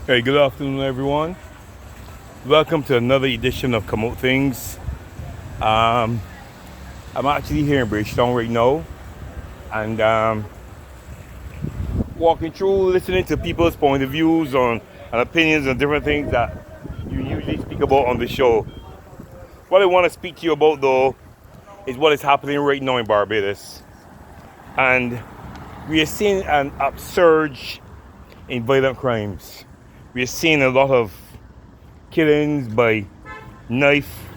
Hey, good afternoon, everyone. Welcome to another edition of Come Out Things. Um, I'm actually here in Bridgetown right now, and walking through, listening to people's point of views on and opinions on different things that you usually speak about on the show. What I want to speak to you about, though, is what is happening right now in Barbados, and we are seeing an upsurge in violent crimes. We are seeing a lot of killings by knife,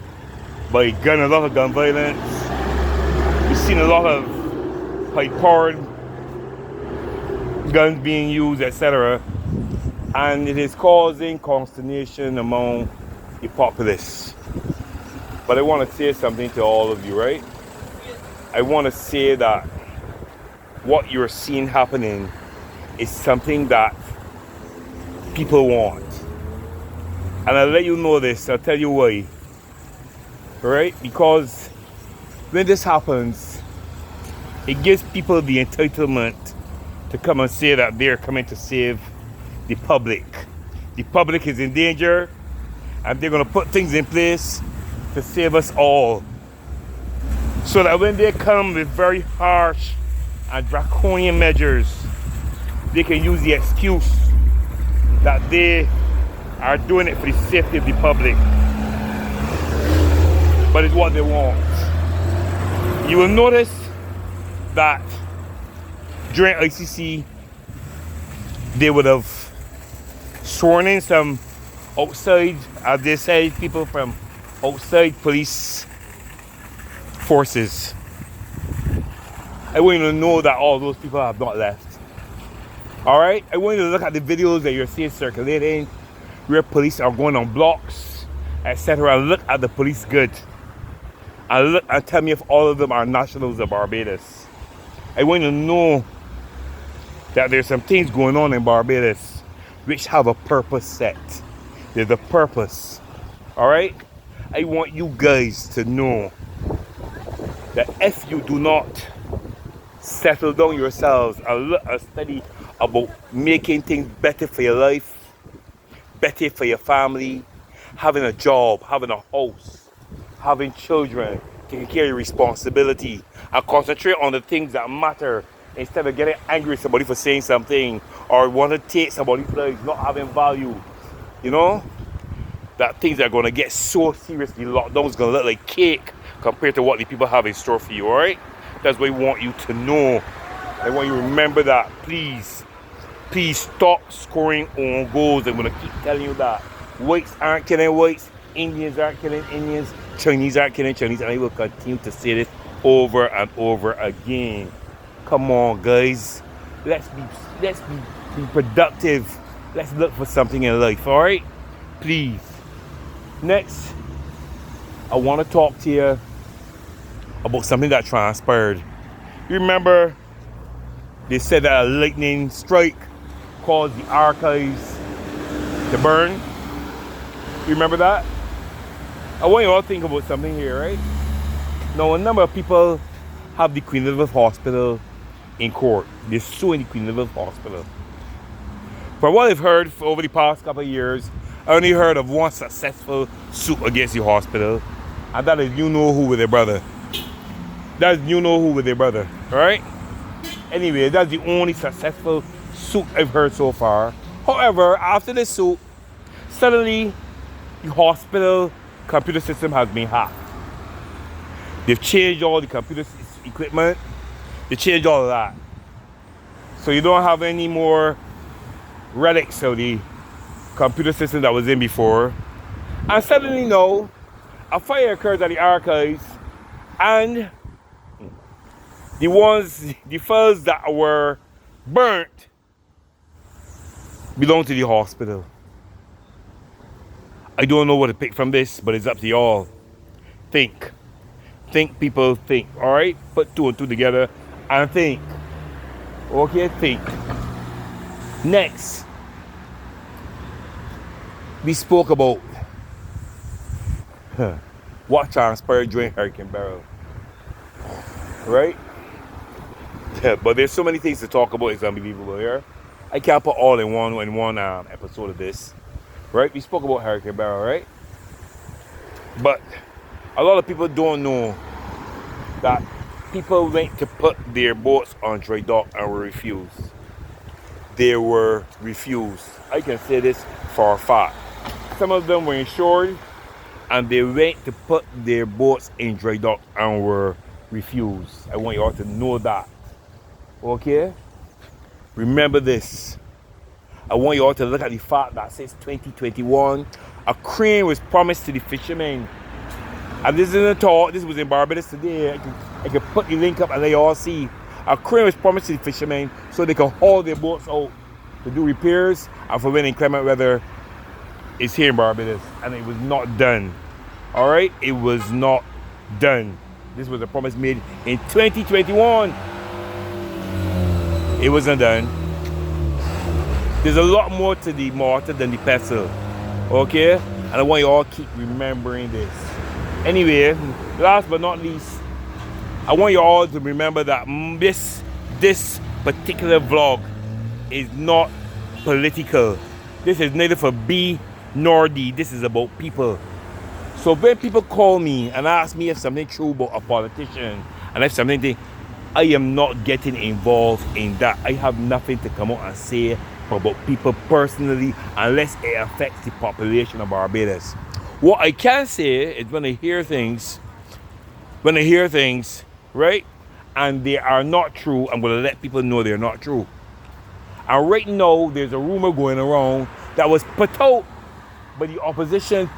by gun, a lot of gun violence. We've seen a lot of high-powered guns being used, etc., and it is causing consternation among the populace. But I want to say something to all of you, right? I want to say that what you're seeing happening is something that people want. And I'll let you know this, I'll tell you why. Right? Because when this happens, it gives people the entitlement to come and say that they're coming to save the public. The public is in danger, and they're going to put things in place to save us all. So that when they come with very harsh and draconian measures, they can use the excuse that they are doing it for the safety of the public. But it's what they want. You will notice that during ICC, they would have sworn in some outside, as they say, people from outside police forces. I want you to know that all those people have not left. Alright? I want you to look at the videos that you're seeing circulating, where police are going on blocks, etc. Look at the police good. And look and tell me if all of them are nationals of Barbados. I want you to know that there's some things going on in Barbados which have a purpose set. There's a purpose. Alright? I want you guys to know that if you do not settle down yourselves and look and study about making things better for your life, better for your family, having a job, having a house, having children, taking care of your responsibility, and concentrate on the things that matter instead of getting angry at somebody for saying something or want to take somebody's life, not having value. You know? That things are going to get so seriously. Lockdown is going to look like cake compared to what the people have in store for you, alright? That's what I want you to know. I want you to remember that. Please stop scoring on goals. I'm going to keep telling you that. Whites aren't killing whites. Indians aren't killing Indians. Chinese aren't killing Chinese. And I will continue to say this over and over again. Come on, guys. Let's be productive. Let's look for something in life, alright? Please. Next, I want to talk to you about something that transpired. You remember they said that a lightning strike caused the archives to burn? You remember that? I want you all to think about something here, right? Now, a number of people have the Queen Elizabeth Hospital in court. They're suing the Queen Elizabeth Hospital. From what I've heard over the past couple of years, I only heard of one successful suit against the hospital, and that is you know who with their brother. That's you know who with their brother, alright? Anyway, that's the only successful suit I've heard so far. However, after this suit, suddenly the hospital computer system has been hacked. They've changed all the computer equipment. They changed all of that. So you don't have any more relics of the computer system that was in before. And suddenly now, a fire occurs at the archives, and the files that were burnt belong to the hospital. I don't know what to pick from this, but it's up to y'all. Think, people, think. All right, put two and two together and think. Okay, think. Next, we spoke about what transpired during Hurricane Beryl, right? Yeah, but there's so many things to talk about. It's unbelievable here. I can't put all in one episode of this, right? We spoke about Hurricane Barrow, right? But a lot of people don't know that people went to put their boats on dry dock and were refused. They were refused. I can say this for a fact. Some of them were insured and they went to put their boats in dry dock and were refused. I want you all to know that. Okay? Remember this. I want you all to look at the fact that since 2021, a crane was promised to the fishermen. And this isn't a talk, this was in Barbados today. I can put the link up and let you all see. A crane was promised to the fishermen so they could haul their boats out to do repairs and for when inclement weather is here in Barbados. And it was not done. Alright? It was not done. This was a promise made in 2021. It wasn't done. There's a lot more to the mortar than the pestle. Okay? And I want you all to keep remembering this. Anyway, last but not least, I want you all to remember that this particular vlog is not political. This is neither for B nor D. This is about people. So when people call me and ask me if something true about a politician and if something, I am not getting involved in that. I have nothing to come out and say about people personally unless it affects the population of Barbados. What I can say is when I hear things, right, and they are not true, I'm going to let people know they're not true. And right now, there's a rumor going around that was put out by the opposition,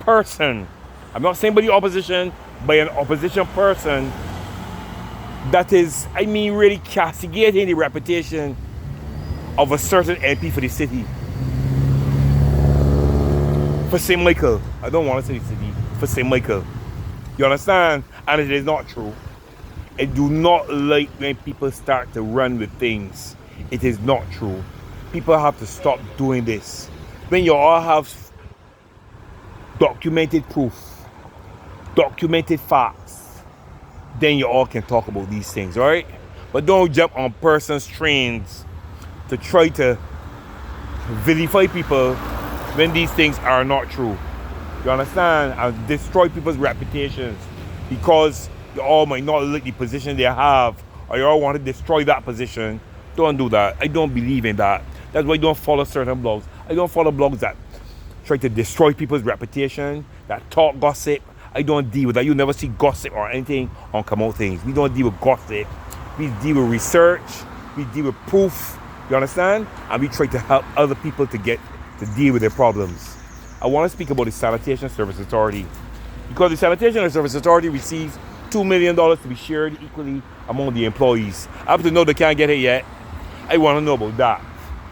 person. I'm not saying by the opposition, by an opposition person that is, really castigating the reputation of a certain MP for the city. For St. Michael. I don't want to say the city. For St. Michael. You understand? And it is not true. I do not like when people start to run with things. It is not true. People have to stop doing this. When you all have documented proof, documented facts, then you all can talk about these things, alright? But don't jump on persons' trains to try to vilify people when these things are not true. You understand? And destroy people's reputations because you all might not like the position they have or you all want to destroy that position. Don't do that. I don't believe in that. That's why I don't follow certain blogs. I don't follow blogs that try to destroy people's reputation, that talk gossip. I don't deal with that. You never see gossip or anything on Come Out Things. We don't deal with gossip. We deal with research. We deal with proof. You understand? And we try to help other people to deal with their problems. I want to speak about the Sanitation Service Authority because the Sanitation Service Authority receives $2 million to be shared equally among the employees. Up to know they can't get it yet. I want to know about that.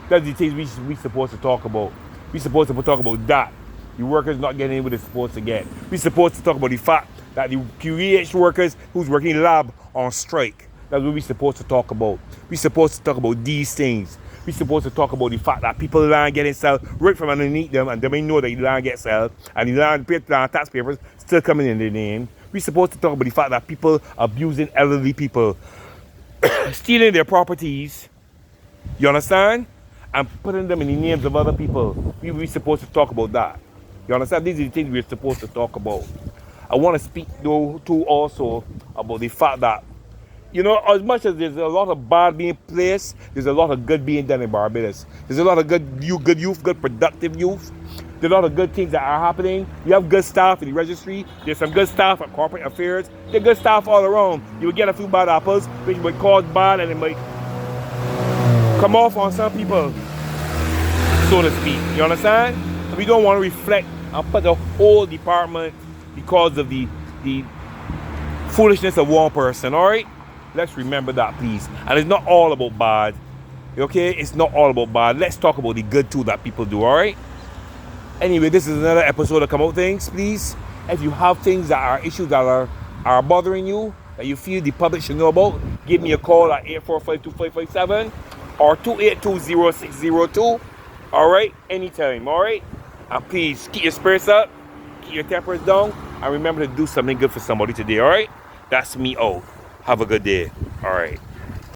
That's the things we supposed to talk about. We supposed to talk about that. The workers not getting what they're supposed to get. We supposed to talk about the fact that the QEH workers who's working in lab on strike. That's what we supposed to talk about. We supposed to talk about these things. We supposed to talk about the fact that people land getting sold right from underneath them and they may know that the land gets sold and the land tax papers still coming in their name. We supposed to talk about the fact that people abusing elderly people, stealing their properties, you understand? And putting them in the names of other people. We supposed to talk about that. You understand? These are the things we're supposed to talk about. I want to speak though too also about the fact that as much as there's a lot of bad being placed, there's a lot of good being done in Barbados. There's a lot of good youth, good productive youth. There's a lot of good things that are happening. You have good staff in the registry. There's some good staff at corporate affairs. There's good staff all around. You will get a few bad apples, which might cause bad and it might come off on some people, so to speak. You understand? We don't want to reflect and put the whole department because of the foolishness of one person, all right? Let's remember that, please. And it's not all about bad, okay? It's not all about bad. Let's talk about the good too that people do, all right? Anyway, this is another episode of Come Out Things, please. If you have things that are issues that are bothering you, that you feel the public should know about, give me a call at 845-2557 or 282-0602, all right? Anytime, all right? And please keep your spirits up, keep your tempers down, and remember to do something good for somebody today, all right? That's me out. Have a good day. All right.